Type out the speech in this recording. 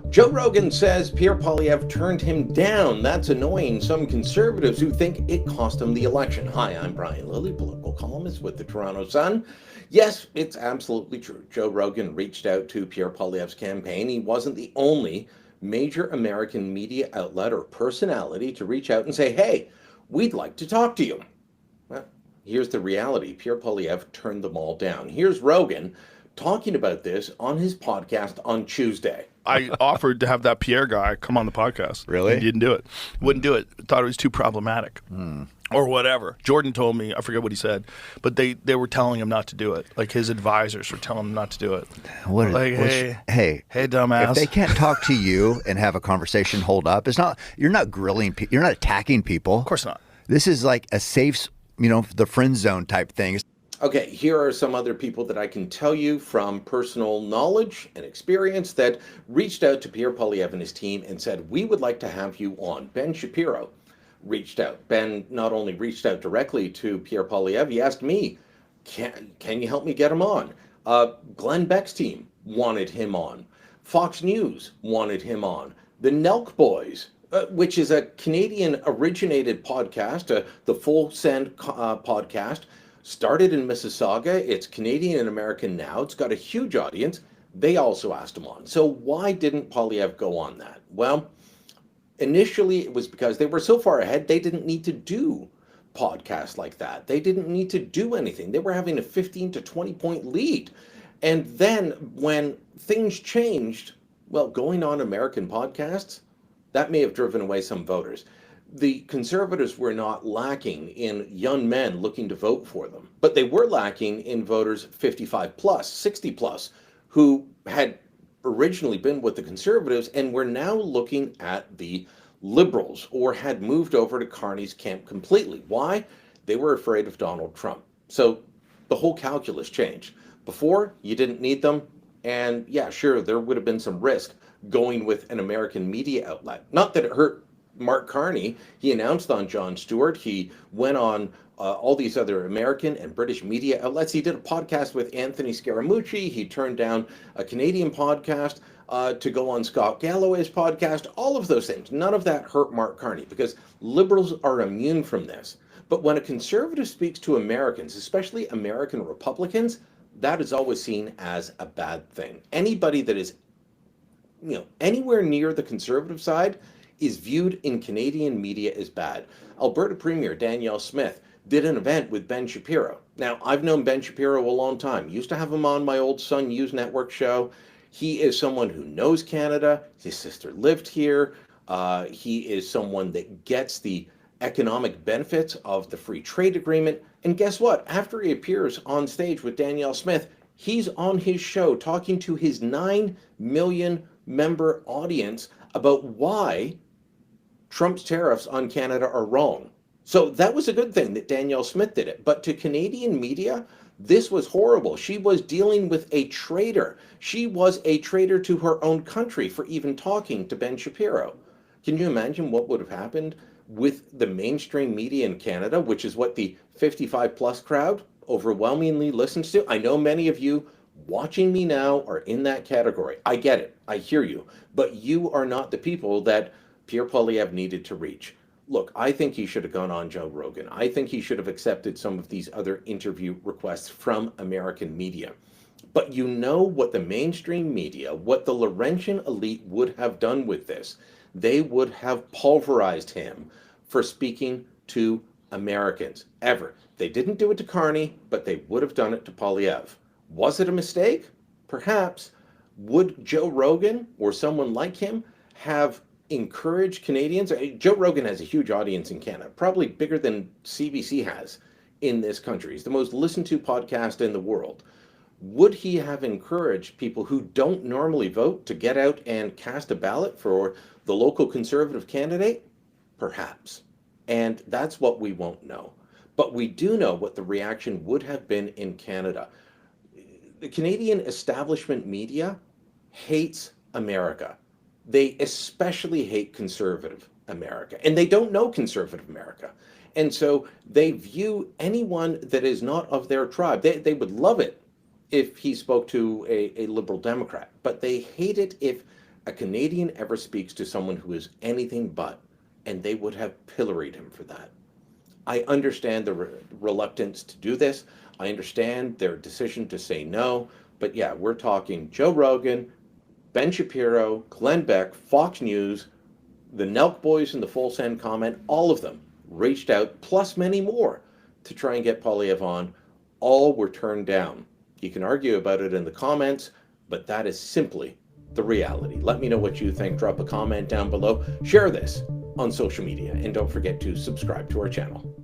Joe Rogan says Pierre Poilievre turned him down. That's annoying some conservatives who think it cost him the election. Hi, I'm Brian Lilley, political columnist with the Toronto Sun. Yes, it's absolutely true. Joe Rogan reached out to Pierre Poilievre's campaign. He wasn't the only major American media outlet or personality to reach out and say, hey, we'd like to talk to you. Well, here's the reality. Pierre Poilievre turned them all down. Here's Rogan talking about this on his podcast on Tuesday. I offered to have that Pierre guy come on the podcast. Really? He didn't do it. Wouldn't do it. Thought it was too problematic. Or whatever. Jordan told me, I forget what he said, but they were telling him not to do it. Like his advisors were telling him not to do it. Hey, dumbass. If they can't talk to you and have a conversation hold up, you're not grilling people, you're not attacking people. Of course not. This is like a safe, the friend zone type thing. Okay, here are some other people that I can tell you from personal knowledge and experience that reached out to Pierre Poilievre and his team and said, we would like to have you on. Ben Shapiro reached out. Ben not only reached out directly to Pierre Poilievre, he asked me, can you help me get him on? Glenn Beck's team wanted him on. Fox News wanted him on. The Nelk Boys, which is a Canadian-originated podcast, the Full Send podcast, started in Mississauga. It's Canadian and American now. It's got a huge audience. They also asked him on. So why didn't Poilievre go on that? Well, initially it was because they were so far ahead, they didn't need to do podcasts like that. They didn't need to do anything. They were having a 15 to 20 point lead. And then when things changed, well, going on American podcasts, that may have driven away some voters. The conservatives were not lacking in young men looking to vote for them, but they were lacking in voters 55 plus, 60 plus, who had originally been with the conservatives and were now looking at the liberals or had moved over to Carney's camp completely. Why? They were afraid of Donald Trump. So the whole calculus changed. Before, you didn't need them. And yeah, sure, there would have been some risk going with an American media outlet. Not that it hurt Mark Carney. He announced on Jon Stewart. He went on all these other American and British media outlets. He did a podcast with Anthony Scaramucci. He turned down a Canadian podcast to go on Scott Galloway's podcast. All of those things. None of that hurt Mark Carney because liberals are immune from this. But when a conservative speaks to Americans, especially American Republicans, that is always seen as a bad thing. Anybody that is, anywhere near the conservative side is viewed in Canadian media as bad. Alberta Premier Danielle Smith did an event with Ben Shapiro. Now, I've known Ben Shapiro a long time. Used to have him on my old Sun News Network show. He is someone who knows Canada. His sister lived here. He is someone that gets the economic benefits of the free trade agreement. And guess what? After he appears on stage with Danielle Smith, he's on his show talking to his 9 million member audience about why Trump's tariffs on Canada are wrong. So that was a good thing that Danielle Smith did it. But to Canadian media, this was horrible. She was dealing with a traitor. She was a traitor to her own country for even talking to Ben Shapiro. Can you imagine what would have happened with the mainstream media in Canada, which is what the 55 plus crowd overwhelmingly listens to? I know many of you watching me now are in that category. I get it. I hear you. But you are not the people that Pierre Poilievre needed to reach. Look, I think he should have gone on Joe Rogan. I think he should have accepted some of these other interview requests from American media. But you know what the mainstream media, what the Laurentian elite would have done with this? They would have pulverized him for speaking to Americans. Ever. They didn't do it to Carney, but they would have done it to Poilievre. Was it a mistake? Perhaps. Would Joe Rogan or someone like him have encouraged Canadians? Joe Rogan has a huge audience in Canada, probably bigger than CBC has in this country. He's the most listened to podcast in the world. Would he have encouraged people who don't normally vote to get out and cast a ballot for the local conservative candidate? Perhaps. And that's what we won't know. But we do know what the reaction would have been in Canada. The Canadian establishment media hates America. They especially hate conservative America. And they don't know conservative America. And so they view anyone that is not of their tribe. They would love it if he spoke to a liberal Democrat, but they hate it if a Canadian ever speaks to someone who is anything but, and they would have pilloried him for that. I understand the reluctance to do this. I understand their decision to say no. But yeah, we're talking Joe Rogan, Ben Shapiro, Glenn Beck, Fox News, the Nelk Boys and the Full Send Comment, all of them reached out, plus many more, to try and get Poilievre on. All were turned down. You can argue about it in the comments, but that is simply the reality. Let me know what you think. Drop a comment down below. Share this on social media, and don't forget to subscribe to our channel.